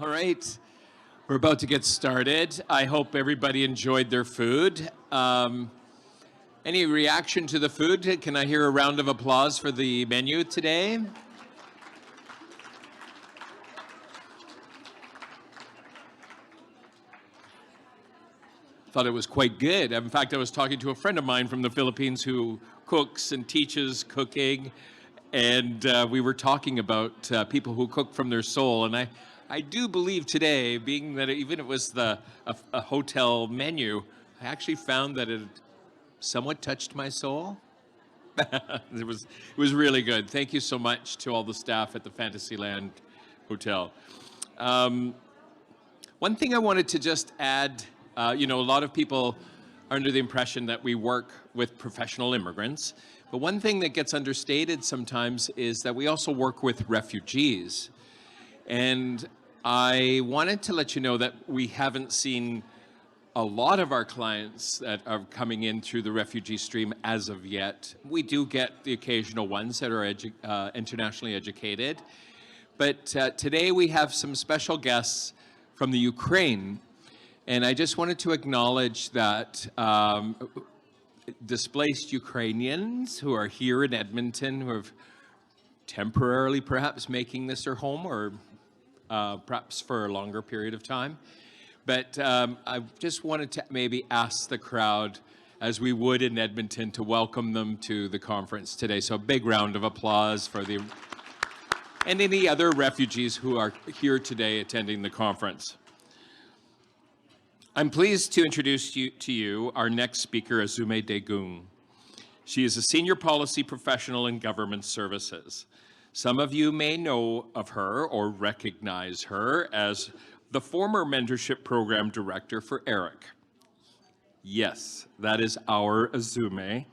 All right, we're about to get started. I hope everybody enjoyed their food. Any reaction to the food? Can I hear a round of applause for the menu today? Thought it was quite good. In fact, I was talking to a friend of mine from the Philippines who cooks and teaches cooking, and we were talking about people who cook from their soul. And I do believe today, being that even it was a hotel menu, I actually found that it somewhat touched my soul. It was really good. Thank you so much to all the staff at the Fantasyland Hotel. One thing I wanted to just add, a lot of people are under the impression that we work with professional immigrants, but one thing that gets understated sometimes is that we also work with refugees. And I wanted to let you know that we haven't seen a lot of our clients that are coming in through the refugee stream as of yet. We do get the occasional ones that are internationally educated. But today we have some special guests from the Ukraine. And I just wanted to acknowledge that displaced Ukrainians who are here in Edmonton, who have temporarily perhaps making this their home or perhaps for a longer period of time. But I just wanted to maybe ask the crowd, as we would in Edmonton, to welcome them to the conference today. So a big round of applause for the and any other refugees who are here today attending the conference. I'm pleased to introduce to you our next speaker, Azumme Degun. She is a senior policy professional in government services. Some of you may know of her or recognize her as the former mentorship program director for ERIC. Yes, that is our Azumme.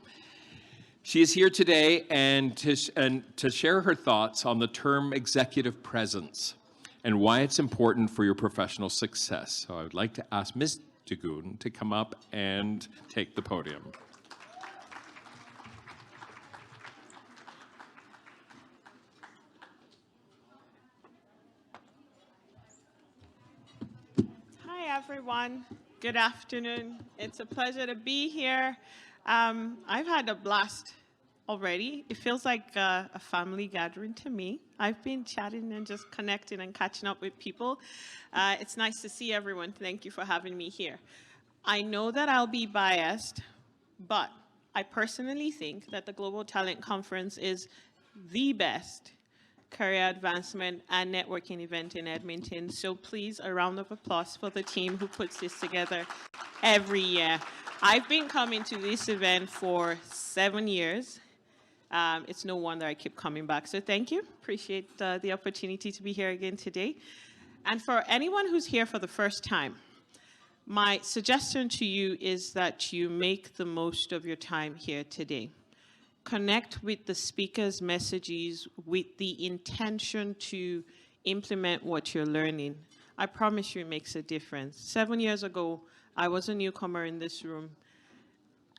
She is here today and to share her thoughts on the term executive presence and why it's important for your professional success. So I would like to ask Ms. Degun to come up and take the podium. Hi, everyone. Good afternoon. It's a pleasure to be here. I've had a blast already. It feels like a family gathering to me. I've been chatting and just connecting and catching up with people. It's nice to see everyone. Thank you for having me here. I know that I'll be biased, but I personally think that the Global Talent Conference is the best career advancement and networking event in Edmonton. So please, a round of applause for the team who puts this together every year. I've been coming to this event for 7 years. It's no wonder I keep coming back. So thank you. Appreciate the opportunity to be here again today. And for anyone who's here for the first time, my suggestion to you is that you make the most of your time here today. Connect with the speaker's messages with the intention to implement what you're learning. I promise you it makes a difference. 7 years ago, I was a newcomer in this room,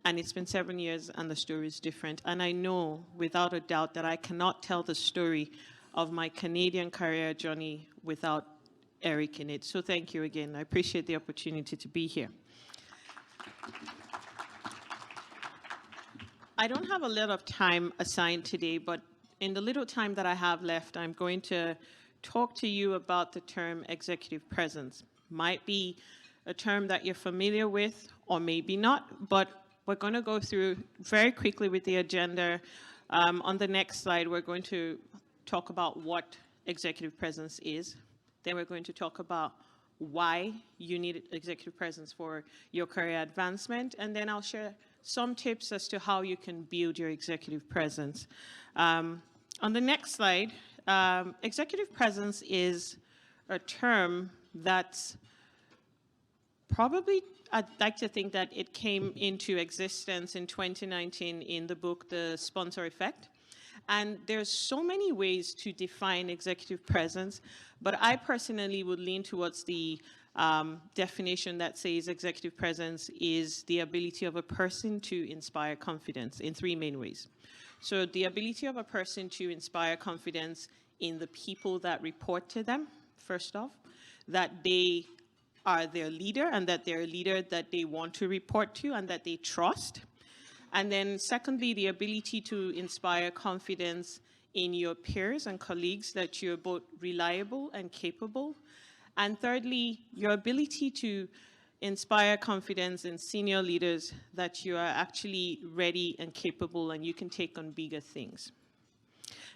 and it's been 7 years and the story is different. And I know without a doubt that I cannot tell the story of my Canadian career journey without Eric in it. So thank you again. I appreciate the opportunity to be here. I don't have a lot of time assigned today, but in the little time that I have left, I'm going to talk to you about the term executive presence. Might be a term that you're familiar with, or maybe not, but we're going to go through very quickly with the agenda. On the next slide, we're going to talk about what executive presence is. Then we're going to talk about why you need executive presence for your career advancement, and then I'll share some tips as to how you can build your executive presence. On the next slide, executive presence is a term that's probably, I'd like to think that it came into existence in 2019 in the book, The Sponsor Effect. And there's so many ways to define executive presence, but I personally would lean towards the definition that says executive presence is the ability of a person to inspire confidence in 3 main ways. So the ability of a person to inspire confidence in the people that report to them, first off. that they are their leader and that they're a leader that they want to report to and that they trust. And then secondly, the ability to inspire confidence in your peers and colleagues that you're both reliable and capable. And thirdly, your ability to inspire confidence in senior leaders that you are actually ready and capable and you can take on bigger things.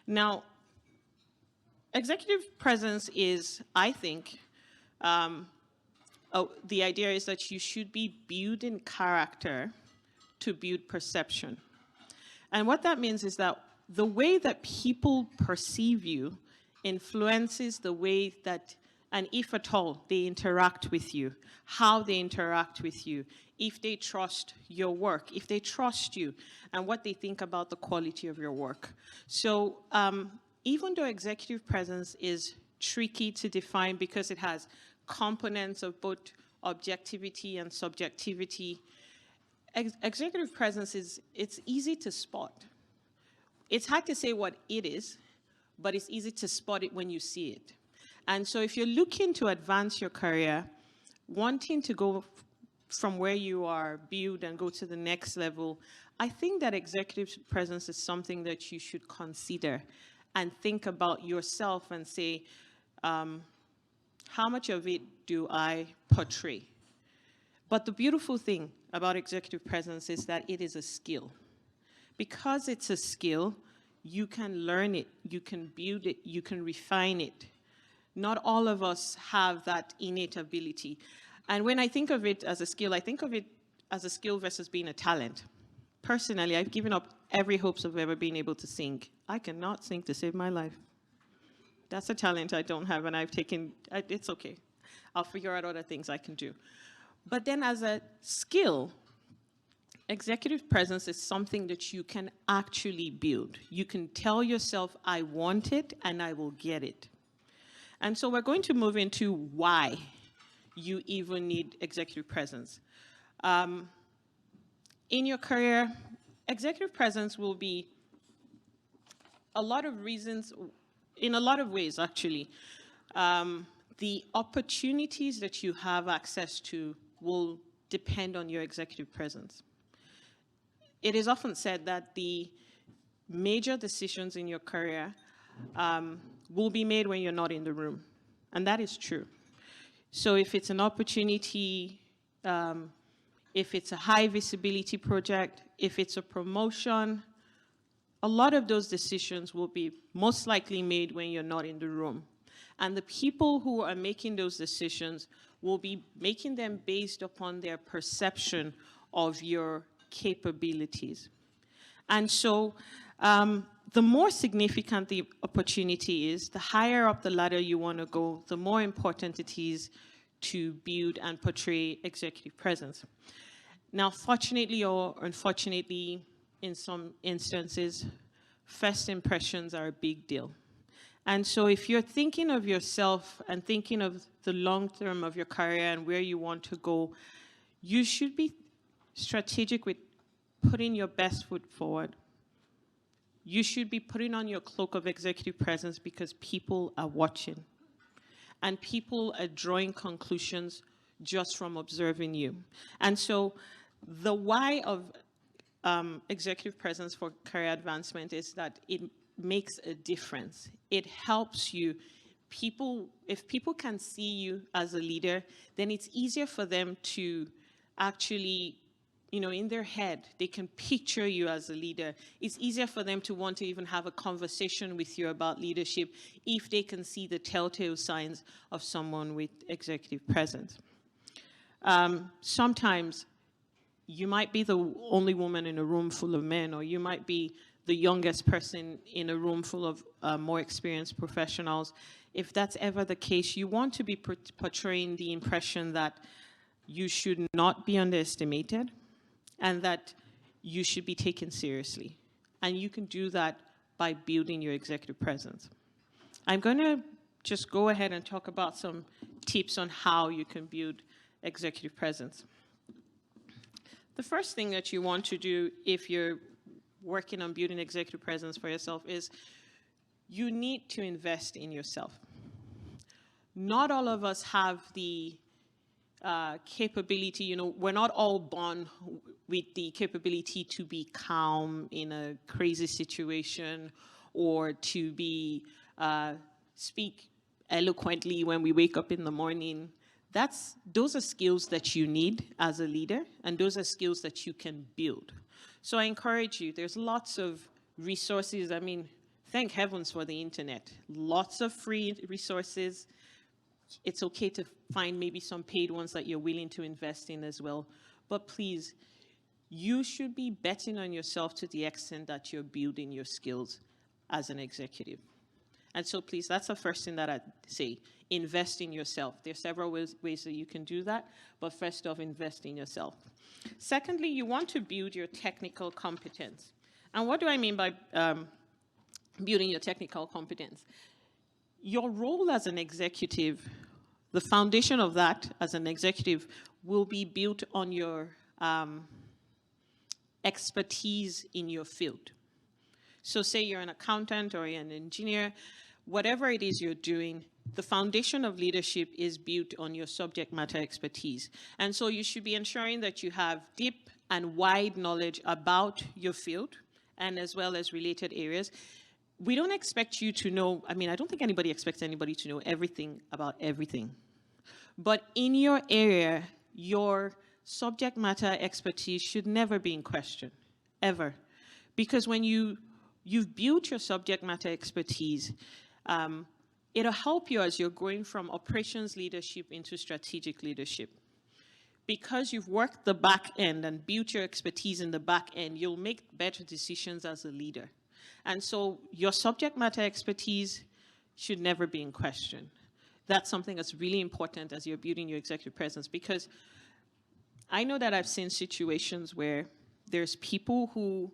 Now, executive presence is, I think, the idea is that you should be built in character to build perception. And what that means is that the way that people perceive you influences the way that, and if at all, they interact with you, how they interact with you, if they trust your work, if they trust you, and what they think about the quality of your work. So even though executive presence is tricky to define because it has components of both objectivity and subjectivity, executive presence it's easy to spot. It's hard to say what it is, but it's easy to spot it when you see it. And so if you're looking to advance your career, wanting to go from where you are, build and go to the next level, I think that executive presence is something that you should consider and think about yourself and say, how much of it do I portray? But the beautiful thing about executive presence is that it is a skill. Because it's a skill, you can learn it, you can build it, you can refine it. Not all of us have that innate ability. And when I think of it as a skill, I think of it as a skill versus being a talent. Personally, I've given up every hopes of ever being able to sing. I cannot sing to save my life. That's a talent I don't have, and it's okay. I'll figure out other things I can do. But then as a skill, executive presence is something that you can actually build. You can tell yourself, I want it, and I will get it. And so we're going to move into why you even need executive presence. In your career, executive presence will be a lot of reasons, in a lot of ways, actually. The opportunities that you have access to will depend on your executive presence. It is often said that the major decisions in your career will be made when you're not in the room. And that is true. So if it's an opportunity, if it's a high visibility project, if it's a promotion, a lot of those decisions will be most likely made when you're not in the room. And the people who are making those decisions will be making them based upon their perception of your capabilities. And so the more significant the opportunity is, the higher up the ladder you want to go, the more important it is to build and portray executive presence. Now, fortunately or unfortunately, in some instances, first impressions are a big deal. And so if you're thinking of yourself and thinking of the long term of your career and where you want to go, you should be strategic with putting your best foot forward. You should be putting on your cloak of executive presence because people are watching. And people are drawing conclusions just from observing you. And so the why of executive presence for career advancement is that it makes a difference. It helps you. If people can see you as a leader, then it's easier for them to actually, in their head, they can picture you as a leader. It's easier for them to want to even have a conversation with you about leadership if they can see the telltale signs of someone with executive presence. Sometimes you might be the only woman in a room full of men, or you might be the youngest person in a room full of more experienced professionals. If that's ever the case, you want to be portraying the impression that you should not be underestimated and that you should be taken seriously. And you can do that by building your executive presence. I'm going to just go ahead and talk about some tips on how you can build executive presence. The first thing that you want to do if you're working on building executive presence for yourself is you need to invest in yourself. not all of us have the capability, we're not all born with the capability to be calm in a crazy situation or to be speak eloquently when we wake up in the morning. Those are skills that you need as a leader, and those are skills that you can build. So I encourage you, there's lots of resources. I mean, thank heavens for the internet. Lots of free resources. It's okay to find maybe some paid ones that you're willing to invest in as well. But please, you should be betting on yourself to the extent that you're building your skills as an executive. And so please, that's the first thing that I'd say. Invest in yourself. There are several ways that you can do that, but first off, invest in yourself. Secondly, you want to build your technical competence. And what do I mean by building your technical competence? Your role as an executive, the foundation of that as an executive will be built on your expertise in your field. So say you're an accountant or you're an engineer, whatever it is you're doing, the foundation of leadership is built on your subject matter expertise. And so you should be ensuring that you have deep and wide knowledge about your field and as well as related areas. We don't expect you to know, I don't think anybody expects anybody to know everything about everything. But in your area, your subject matter expertise should never be in question, ever. Because when you've built your subject matter expertise, it'll help you as you're going from operations leadership into strategic leadership. Because you've worked the back end and built your expertise in the back end, you'll make better decisions as a leader. And so your subject matter expertise should never be in question. That's something that's really important as you're building your executive presence, because I know that I've seen situations where there's people who,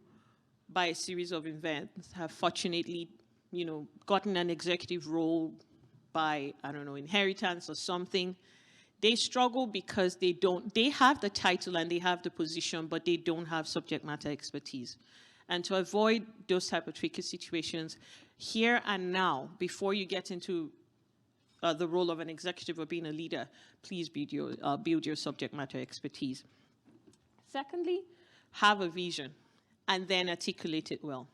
by a series of events, have fortunately, gotten an executive role by, I don't know, inheritance or something. They struggle because they have the title and they have the position, but they don't have subject matter expertise. And to avoid those type of tricky situations, here and now, before you get into the role of an executive or being a leader, please build your subject matter expertise. Secondly, have a vision and then articulate it well.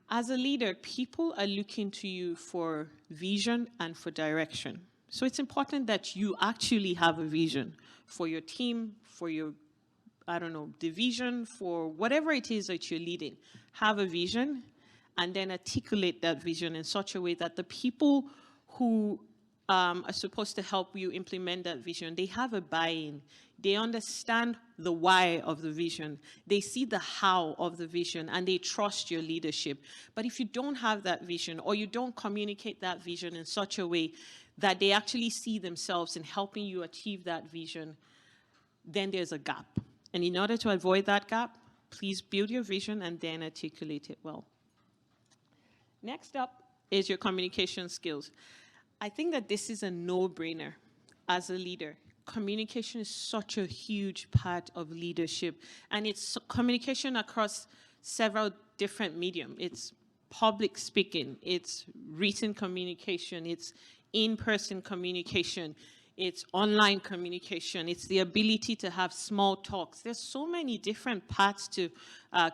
As a leader, people are looking to you for vision and for direction. So it's important that you actually have a vision for your team, for your, division, for whatever it is that you're leading. Have a vision and then articulate that vision in such a way that the people who are supposed to help you implement that vision, they have a buy-in. They understand the why of the vision. They see the how of the vision, and they trust your leadership. But if you don't have that vision, or you don't communicate that vision in such a way that they actually see themselves in helping you achieve that vision, then there's a gap. And in order to avoid that gap, please build your vision and then articulate it well. Next up is your communication skills. I think that this is a no-brainer as a leader. Communication is such a huge part of leadership, and it's communication across several different mediums. It's public speaking, it's written communication, it's in-person communication, it's online communication, it's the ability to have small talks. There's so many different parts to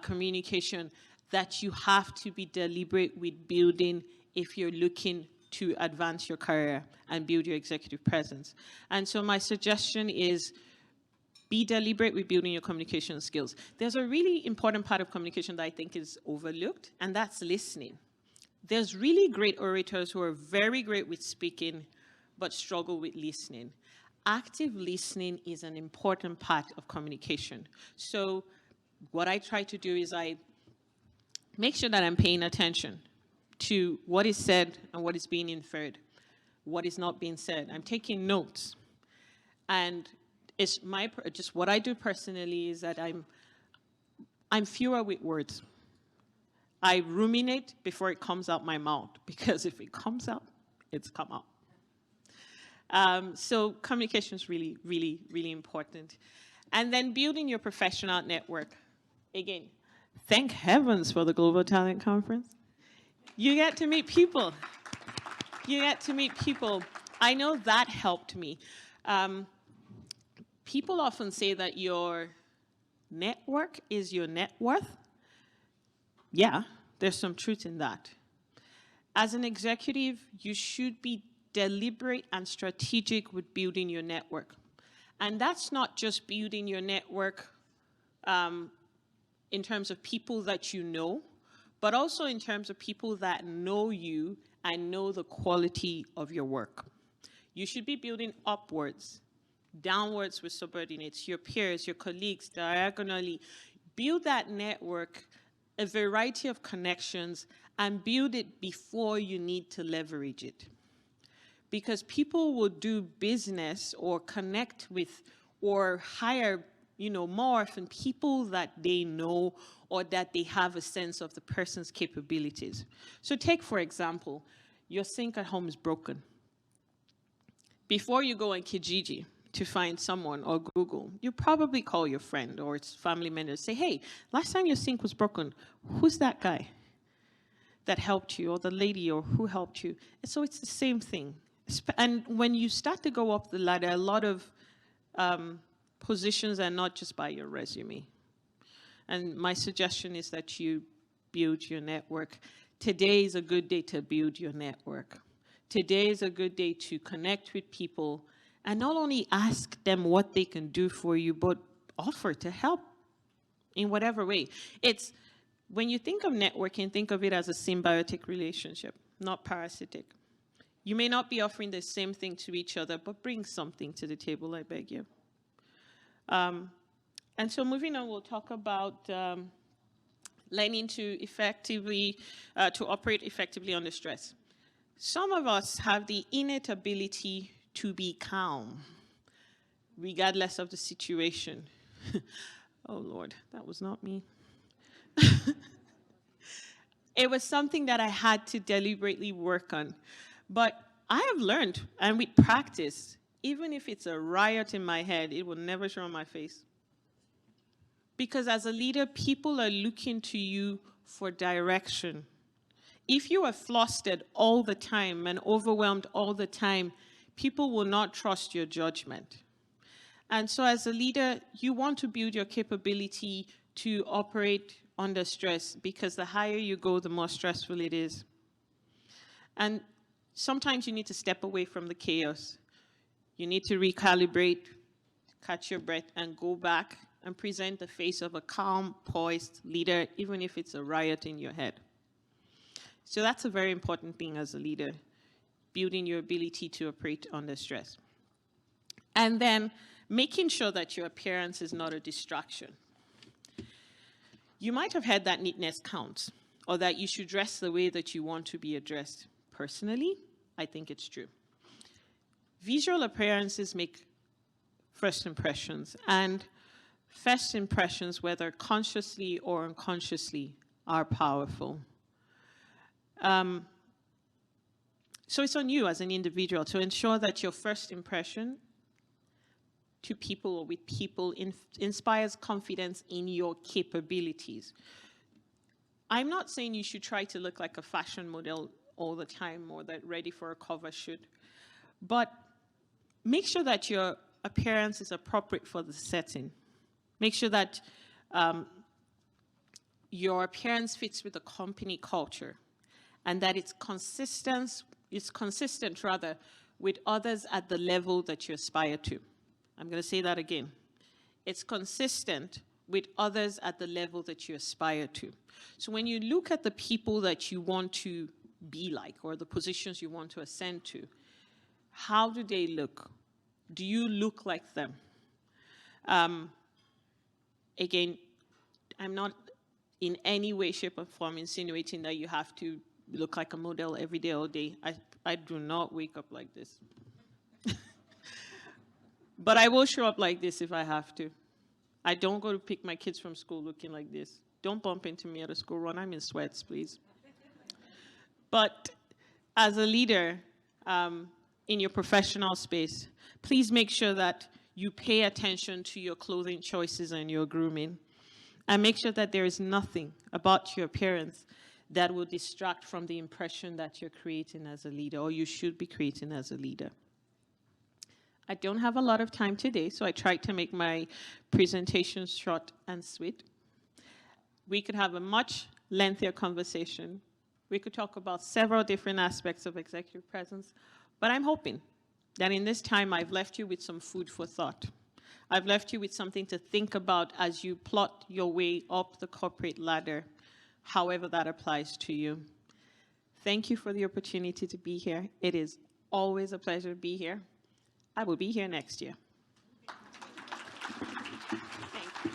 communication that you have to be deliberate with building if you're looking to advance your career and build your executive presence. And so my suggestion is be deliberate with building your communication skills. There's a really important part of communication that I think is overlooked, and that's listening. There's really great orators who are very great with speaking, but struggle with listening. Active listening is an important part of communication. So what I try to do is I make sure that I'm paying attention to what is said and what is being inferred, what is not being said. I'm taking notes. And it's just what I do personally is that I'm fewer with words. I ruminate before it comes out my mouth, because if it comes out, it's come out. So communication is really, really, really important. And then building your professional network. Again, thank heavens for the Global Talent Conference. You get to meet people. You get to meet people. I know that helped me. People often say that your network is your net worth. Yeah, there's some truth in that. As an executive, you should be deliberate and strategic with building your network. And that's not just building your network in terms of people that you know, but also in terms of people that know you and know the quality of your work. You should be building upwards, downwards with subordinates, your peers, your colleagues, diagonally. Build that network, a variety of connections, and build it before you need to leverage it. Because people will do business or connect with or hire, more often people that they know or that they have a sense of the person's capabilities. So take, for example, your sink at home is broken. Before you go on Kijiji to find someone or Google, you probably call your friend or its family member and say, hey, last time your sink was broken, who's that guy that helped you, or the lady, or who helped you? And so it's the same thing. And when you start to go up the ladder, a lot of positions are not just by your resume. And my suggestion is that you build your network. Today is a good day to build your network. Today is a good day to connect with people and not only ask them what they can do for you, but offer to help in whatever way. It's, when you think of networking, think of it as a symbiotic relationship, not parasitic. You may not be offering the same thing to each other, but bring something to the table, I beg you. And so moving on, we'll talk about learning to to operate effectively under stress. Some of us have the innate ability to be calm, regardless of the situation. Oh, Lord, that was not me. It was something that I had to deliberately work on. But I have learned, and with practice, even if it's a riot in my head, it will never show on my face. Because as a leader, people are looking to you for direction. If you are flustered all the time and overwhelmed all the time, people will not trust your judgment. And so as a leader, you want to build your capability to operate under stress, because the higher you go, the more stressful it is. And sometimes you need to step away from the chaos. You need to recalibrate, catch your breath, and go back and present the face of a calm, poised leader, even if it's a riot in your head. So that's a very important thing as a leader, building your ability to operate under stress. And then making sure that your appearance is not a distraction. You might have heard that neatness counts, or that you should dress the way that you want to be addressed. Personally, I think it's true. Visual appearances make first impressions, and first impressions, whether consciously or unconsciously, are powerful. So it's on you as an individual to ensure that your first impression to people or with people inspires confidence in your capabilities. I'm not saying you should try to look like a fashion model all the time or that ready for a cover shoot, but make sure that your appearance is appropriate for the setting. Make sure that your appearance fits with the company culture, and that it's consistent with others at the level that you aspire to. I'm going to say that again. It's consistent with others at the level that you aspire to. So when you look at the people that you want to be like, or the positions you want to ascend to, how do they look? Do you look like them? Again, I'm not in any way, shape, or form insinuating that you have to look like a model every day, all day. I do not wake up like this. But I will show up like this if I have to. I don't go to pick my kids from school looking like this. Don't bump into me at a school run. I'm in sweats, please. But as a leader in your professional space, please make sure that you pay attention to your clothing choices and your grooming. And make sure that there is nothing about your appearance that will distract from the impression that you're creating as a leader, or you should be creating as a leader. I don't have a lot of time today, so I tried to make my presentation short and sweet. We could have a much lengthier conversation. We could talk about several different aspects of executive presence, but I'm hoping that in this time I've left you with some food for thought. I've left you with something to think about as you plot your way up the corporate ladder, however that applies to you. Thank you for the opportunity to be here. It is always a pleasure to be here. I will be here next year. Thank you.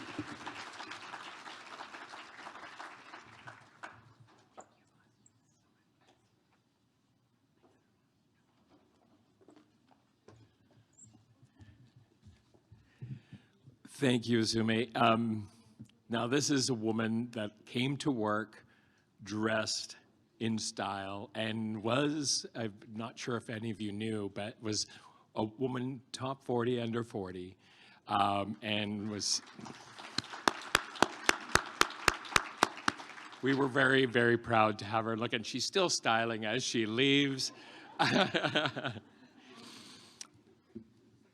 Thank you, Azumme. Now, this is a woman that came to work dressed in style and was, I'm not sure if any of you knew, but was a woman top 40 under 40, and was, we were very, very proud to have her look, and she's still styling as she leaves.